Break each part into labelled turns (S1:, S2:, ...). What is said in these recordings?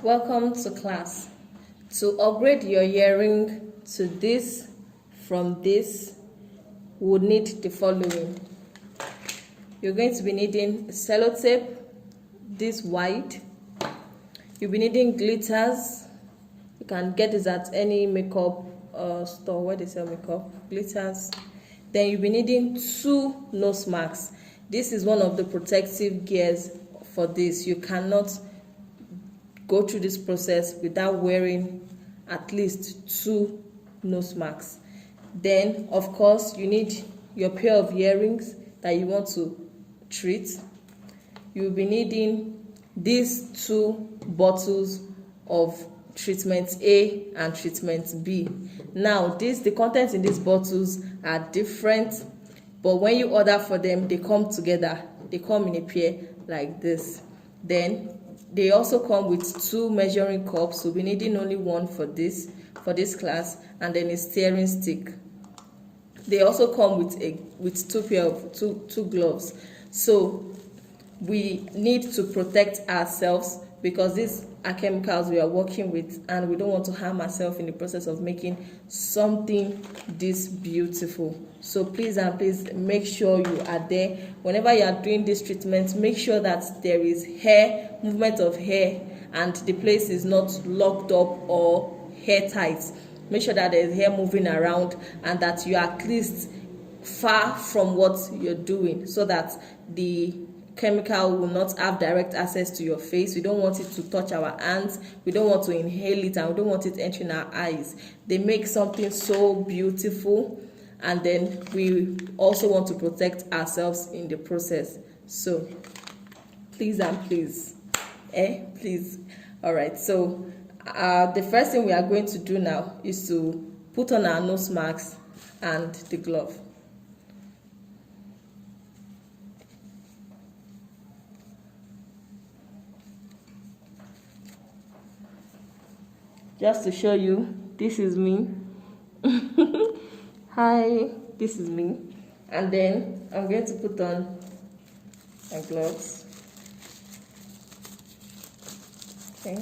S1: Welcome to class. To upgrade your earring to this from this, we would need the following. You're going to be needing sellotape, this white. You'll be needing glitters. You can get this at any makeup store where they sell makeup, glitters. Then you'll be needing 2 nose marks. This is one of the protective gears for this. You cannot go through this process without wearing at least 2 nose marks. Then, of course, you need your pair of earrings that you want to treat. You'll be needing these 2 bottles of treatment A and treatment B. Now, the contents in these bottles are different, but when you order for them, they come together. They come in a pair like this. Then they also come with 2 measuring cups. We'll be needing only one for this class, and then a stirring stick. They also come with 2 pair of two gloves. So we need to protect ourselves because these are chemicals we are working with, and we don't want to harm ourselves in the process of making something this beautiful. So please make sure you are there whenever you are doing this treatment. Make sure that there is movement of hair, and the place is not locked up or hair tight. Make sure that there is hair moving around and that you are at least far from what you're doing, so that the chemical will not have direct access to your face. We don't want it to touch our hands. We don't want to inhale it, and we don't want it entering our eyes. They make something so beautiful, and then we also want to protect ourselves in the process. So please. All right, so the first thing we are going to do now is to put on our nose marks and the glove. Just to show you, this is me. Hi, this is me. And then I'm going to put on my gloves. Okay.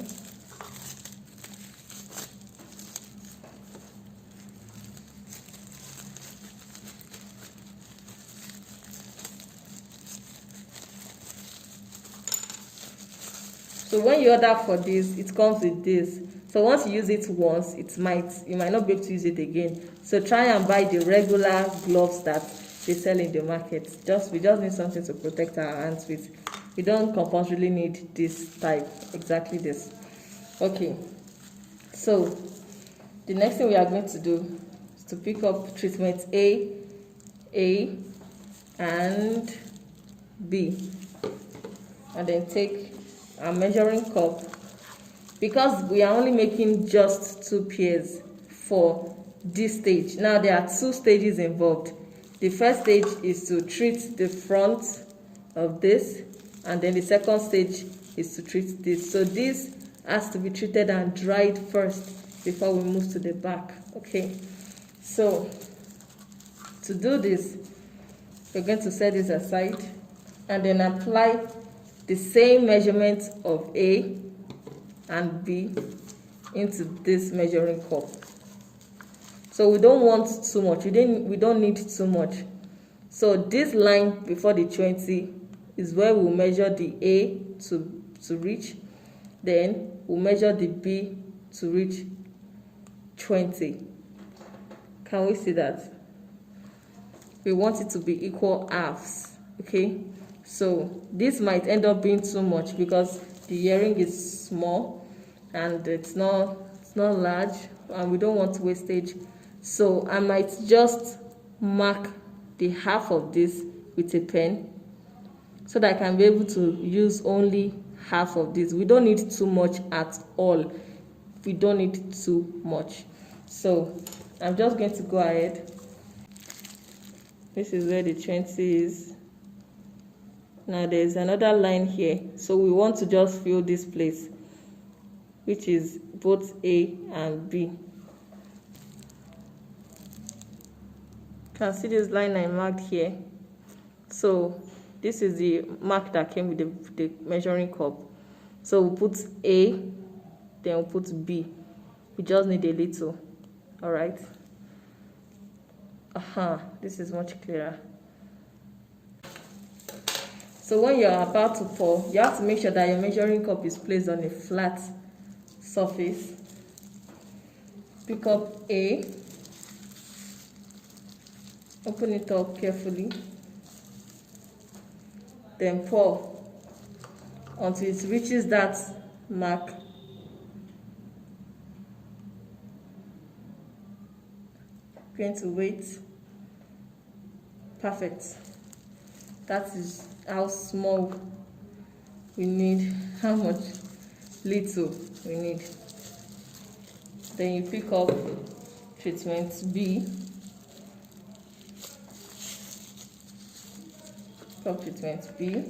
S1: So when you order for this, it comes with this. So once you use it once, you might not be able to use it again. So try and buy the regular gloves that they sell in the market. We just need something to protect our hands with. We don't compulsorily need this type, exactly this. Okay. So the next thing we are going to do is to pick up treatment A, and B, and then take a measuring cup. Because we are only making just 2 pairs for this stage. Now there are 2 stages involved. The first stage is to treat the front of this, and then the second stage is to treat this. So this has to be treated and dried first before we move to the back. Okay, so to do this, we're going to set this aside and then apply the same measurement of A and B into this measuring cup. So we don't want too much. We don't need too much. So this line before the 20 is where we'll measure the A to reach. Then we'll measure the B to reach 20. Can we see that? We want it to be equal halves. Okay. So this might end up being too much because the earring is small and it's not large, and we don't want wastage. So I might just mark the half of this with a pen so that I can be able to use only half of this. We don't need too much at all. We don't need too much. So I'm just going to go ahead. This is where the 20 is. Now there's another line here, so we want to just fill this place, which is both A and B. You can see this line I marked here. So this is the mark that came with the measuring cup. So we'll put A then we'll put B. We just need a little. All right. This is much clearer. So when you're about to pour, you have to make sure that your measuring cup is placed on a flat surface. Pick up A, open it up carefully, then pour until it reaches that mark. Going to wait. Perfect. That is how small we need, how much little we need. Then you pick up treatment B. Pick up treatment B.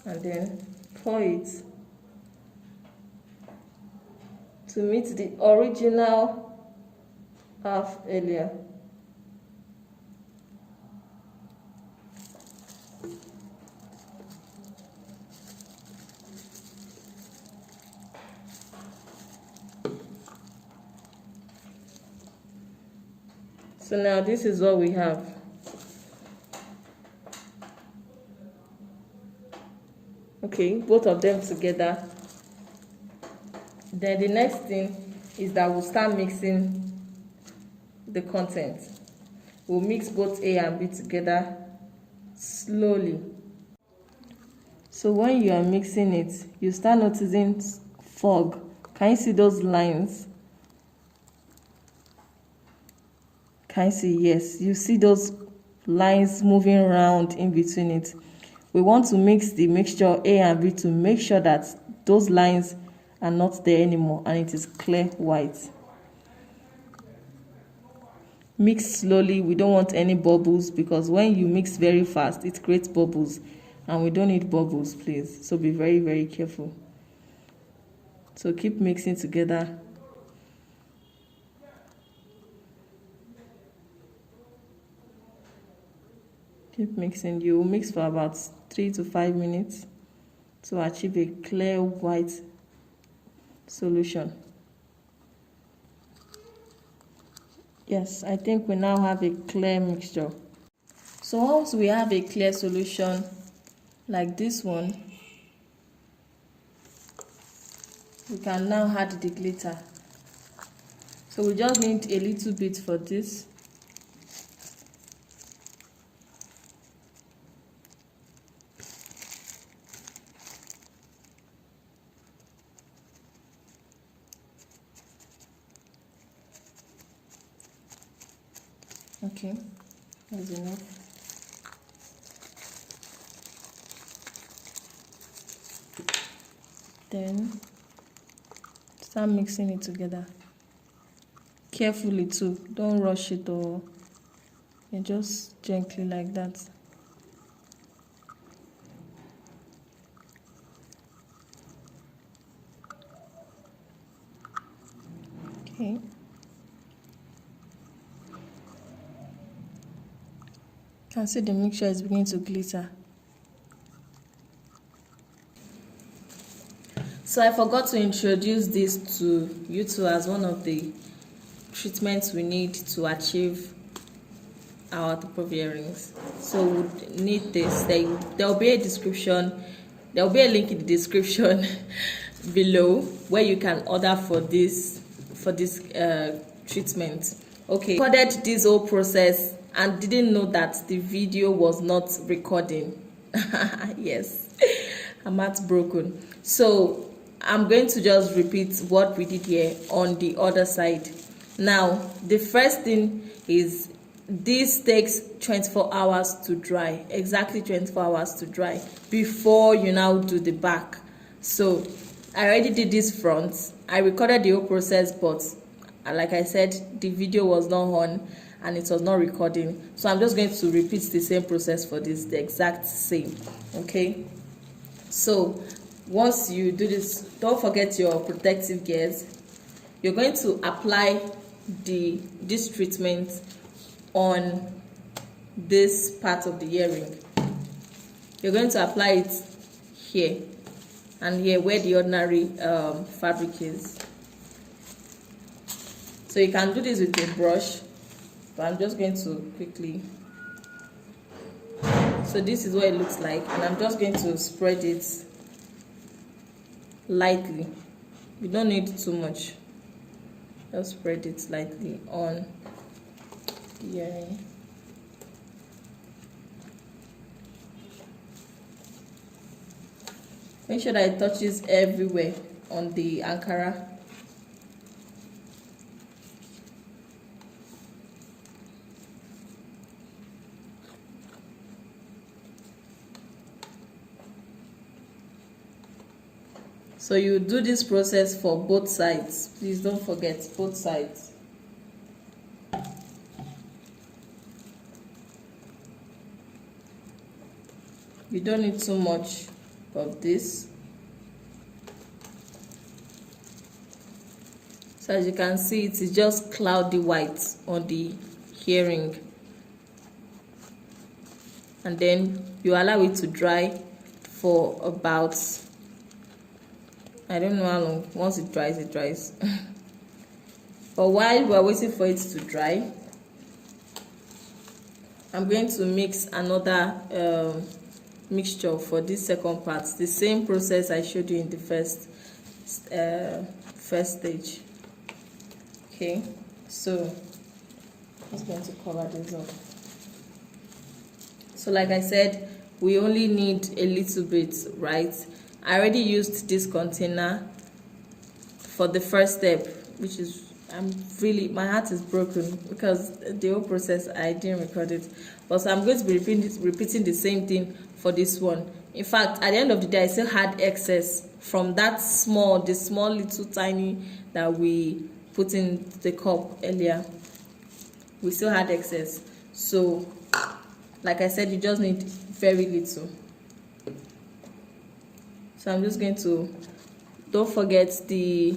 S1: And then pour it to meet the original half earlier. So now this is what we have. Okay, both of them together. Then the next thing is that we'll start mixing the content. We'll mix both A and B together slowly. So when you are mixing it, you start noticing fog. Can you see those lines? Can you see? Yes, you see those lines moving around in between it. We want to mix the mixture A and B to make sure that those lines are not there anymore and it is clear white. Mix slowly. We don't want any bubbles, because when you mix very fast it creates bubbles and we don't need bubbles, please. So be very, very careful. So keep mixing together. Keep mixing. You will mix for about 3 to 5 minutes to achieve a clear white solution. Yes, I think we now have a clear mixture. So once we have a clear solution like this one, we can now add the glitter. So we just need a little bit for this. Okay, that's enough. Then start mixing it together. Carefully too, don't rush it, or just gently like that. Okay. You can see the mixture is beginning to glitter. So I forgot to introduce this to you two as one of the treatments we need to achieve our type of earrings. So we need this. There will be a description. There will be a link in the description below where you can order for this treatment. Okay, recorded this whole process and didn't know that the video was not recording. Yes, I'm heartbroken. So I'm going to just repeat what we did here on the other side. Now, the first thing is this takes 24 hours to dry, exactly 24 hours to dry before you now do the back. So I already did this front. I recorded the whole process, but like I said, the video was not on and it was not recording. So I'm just going to repeat the same process for this, the exact same. Okay, so once you do this, don't forget your protective gears. You're going to apply this treatment on this part of the earring. You're going to apply it here. and here where the ordinary fabric is. So you can do this with a brush, but I'm just going to quickly. So this is what it looks like, and I'm just going to spread it lightly. You don't need too much. Just spread it lightly on the earring. Make sure that it touches everywhere on the Ankara. So you do this process for both sides. Please don't forget both sides. You don't need too much of this. So as you can see, it is just cloudy white on the earring, and then you allow it to dry for about, I don't know how long. Once it dries, it dries. But while we're waiting for it to dry, I'm going to mix another mixture for this second part. The same process I showed you in the first stage. Okay, so I'm just going to cover this up. So like I said, we only need a little bit, right? I already used this container for the first step, which is, my heart is broken because the whole process I didn't record it. But so I'm going to be repeating the same thing for this one. In fact, at the end of the day, I still had excess from that small little tiny that we put in the cup earlier. We still had excess. So like I said, you just need very little. So I'm just going to, don't forget the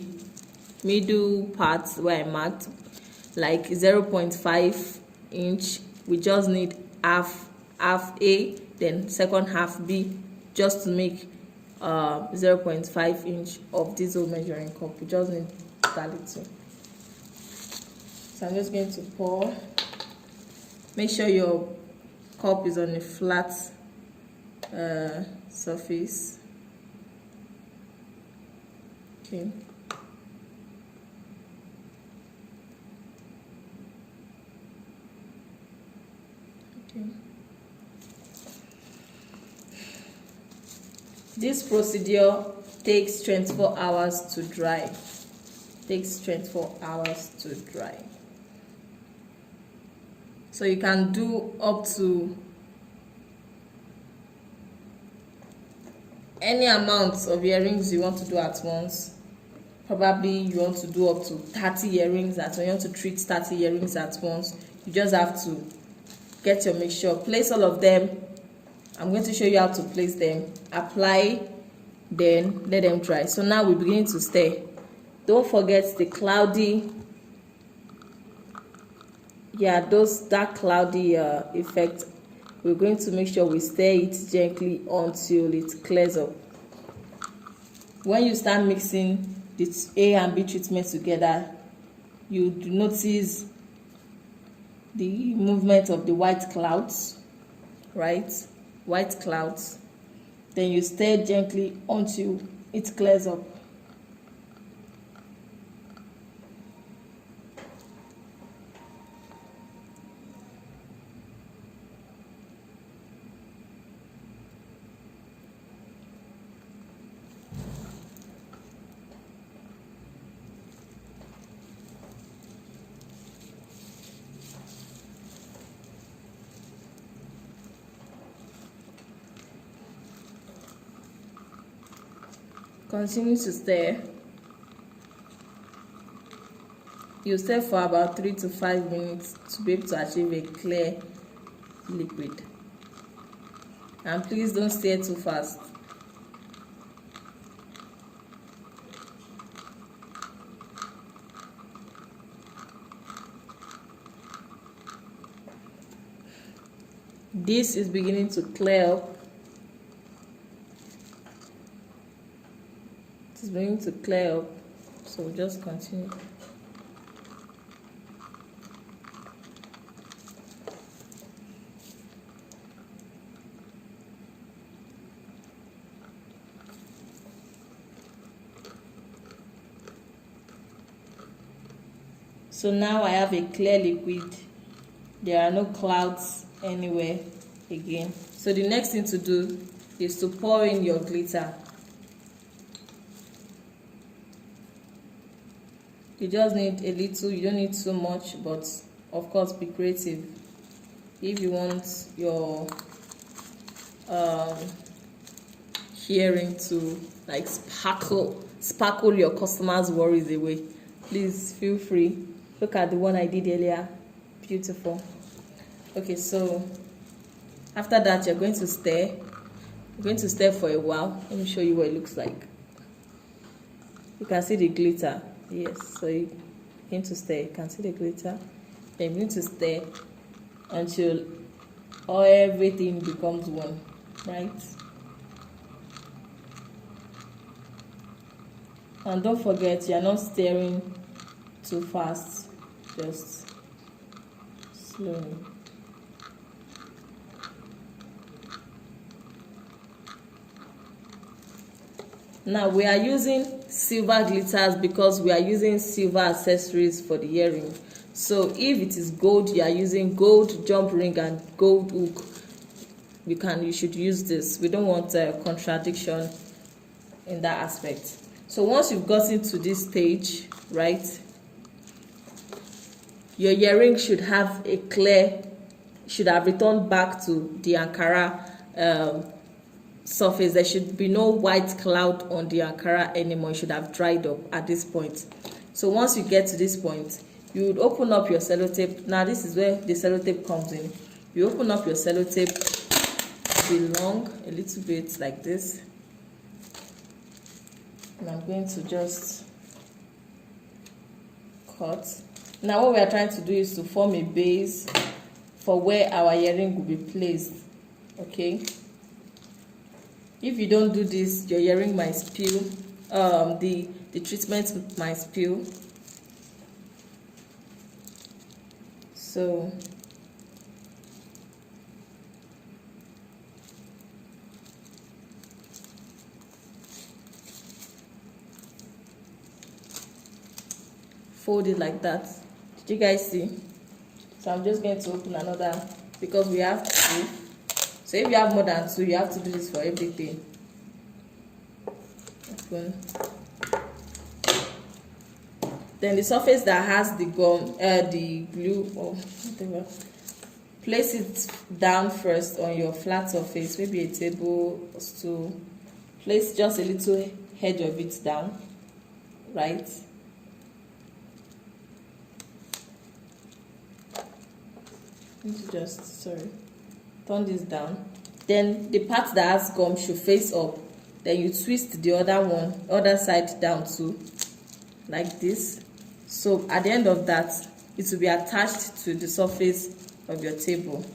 S1: middle part where I marked, like 0.5 inch. We just need half A, then second half B, just to make 0.5 inch of this whole measuring cup. You just need that little. So I'm just going to pour. Make sure your cup is on a flat surface. Okay. Okay. This procedure takes 24 hours to dry. Takes 24 hours to dry. So you can do up to any amount of earrings you want to do at once. Probably you want to do up to 30 earrings at once. You want to treat 30 earrings at once. You just have to get your mixture, place all of them. I'm going to show you how to place them. Apply, then let them dry. So now we're beginning to stir. Don't forget the cloudy, that cloudy effect. We're going to make sure we stir it gently until it clears up. When you start mixing the A and B treatment together, you do notice the movement of the white clouds, right? White clouds. Then you stir gently until it clears up. Continue to stir. You stir for about 3 to 5 minutes to be able to achieve a clear liquid. And please don't stir too fast. This is beginning to clear up. It's going to clear up, so just continue. So now I have a clear liquid. There are no clouds anywhere again. So the next thing to do is to pour in your glitter. You just need a little, you don't need so much, but of course be creative. If you want your earring to like sparkle your customers' worries away, please feel free. Look at the one I did earlier. Beautiful. Okay, so after that you're going to stir. You're going to stir for a while. Let me show you what it looks like. You can see the glitter. Yes, so you're going to stir. You can see the glitter. Then you're going to stir until everything becomes one, right? And don't forget, you're not stirring too fast, just slowly. Now we are using silver glitters because we are using silver accessories for the earring. So if it is gold, you are using gold jump ring and gold hook, you should use this. We don't want a contradiction in that aspect. So once you've gotten to this stage, right, your earring should have should have returned back to the Ankara surface. There should be no white cloud on the Ankara anymore. It should have dried up at this point. So once you get to this point, you would open up your sellotape. Now this is where the sellotape comes in. You open up your sellotape long a little bit like this. And I'm going to just cut. Now what we are trying to do is to form a base for where our earring will be placed. Okay, if you don't do this, your earring might spill, the treatment might spill. So fold it like that. Did you guys see? So I'm just going to open another because we have two. So if you have more than two, you have to do this for everything. Open. Then the surface that has the gum, the glue or whatever, place it down first on your flat surface, maybe a table or stool. Place just a little edge of it down, right? Turn this down. Then the part that has gum should face up. Then you twist the other side down too, like this. So at the end of that, it will be attached to the surface of your table.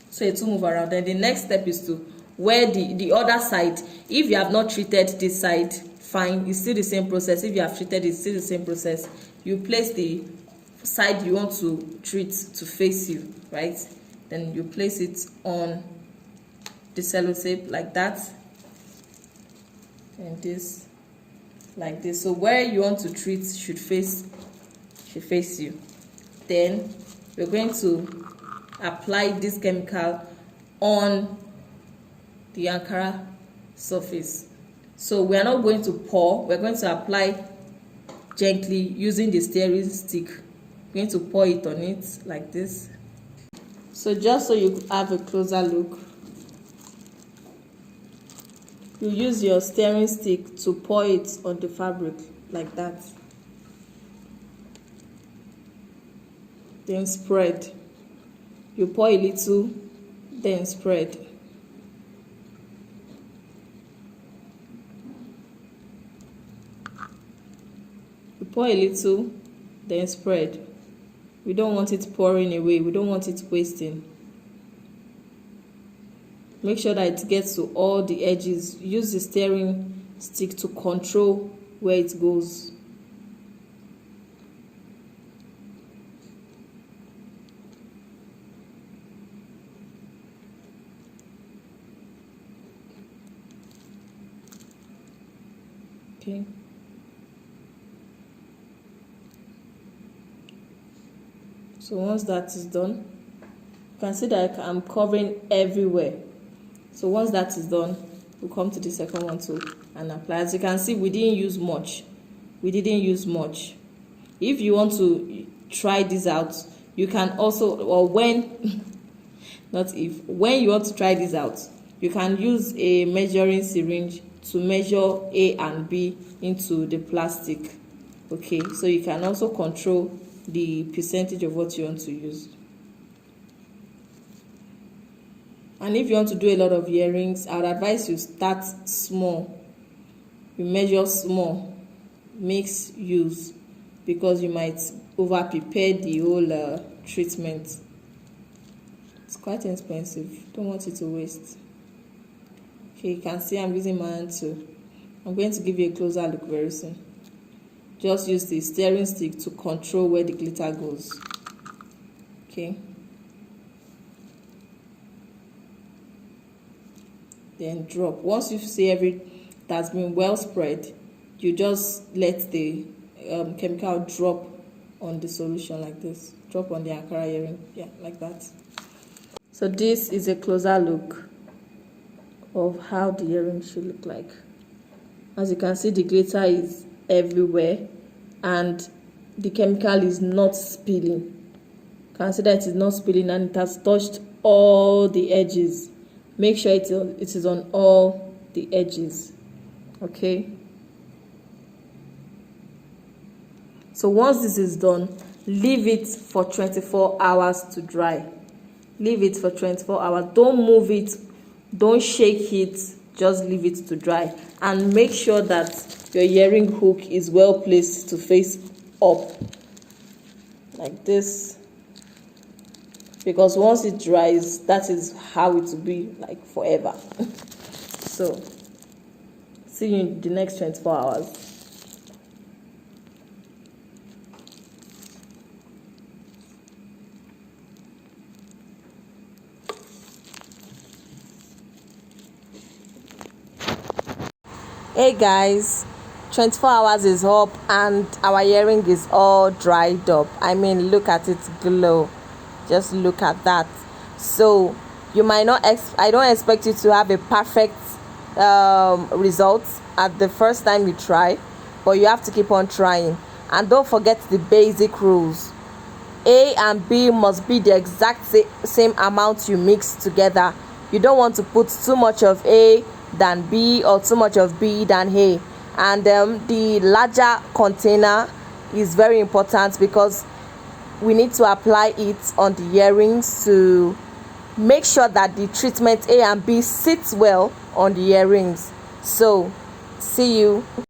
S1: So it will move around. Then the next step is to wear the other side. If you have not treated this side, fine, it's still the same process. If you have treated it, it's still the same process. You place the side you want to treat to face you, right? Then you place it on the sellotape like that, and this like this. So where you want to treat should face you. Then we're going to apply this chemical on the Ankara surface. So we are not going to pour, we're going to apply gently using the stirring stick. We're going to pour it on it like this. So just so you have a closer look, you use your stirring stick to pour it on the fabric like that. Then spread. You pour a little, then spread. You pour a little, then spread. We don't want it pouring away. We don't want it wasting. Make sure that it gets to all the edges. Use the stirring stick to control where it goes. Okay. So once that is done, you can see that I'm covering everywhere. So once that is done, we'll come to the second one too and apply. As you can see, we didn't use much. If you want to try this out, you can also, or when not if, when you want to try this out, you can use a measuring syringe to measure A and B into the plastic. Okay, so you can also control the percentage of what you want to use. And if you want to do a lot of earrings, I would advise you start small. You measure small, mix, use, because you might over prepare the whole treatment. It's quite expensive. Don't want it to waste. Okay, you can see I'm using my hand too. I'm going to give you a closer look very soon. Just use the steering stick to control where the glitter goes. Okay. Then drop. Once you see everything that's been well spread, you just let the chemical drop on the solution like this. Drop on the Ankara earring. Yeah, like that. So this is a closer look of how the earring should look like. As you can see, the glitter is everywhere and the chemical is not spilling. You can see that it is not spilling and it has touched all the edges. Make sure it is on all the edges. Okay. So once this is done, leave it for 24 hours to dry. Leave it for 24 hours. Don't move it. Don't shake it. Just leave it to dry. And make sure that your earring hook is well placed to face up. Like this. Because once it dries, that is how it will be like forever. So, see you in the next 24 hours. Hey guys, 24 hours is up and our earring is all dried up. I mean, look at it glow. Just look at that. So you might not I don't expect you to have a perfect result at the first time you try, but you have to keep on trying. And don't forget the basic rules. A and B must be the exact same amount you mix together. You don't want to put too much of A than B or too much of B than A. And the larger container is very important because we need to apply it on the earrings to make sure that the treatment A and B sits well on the earrings. So see you.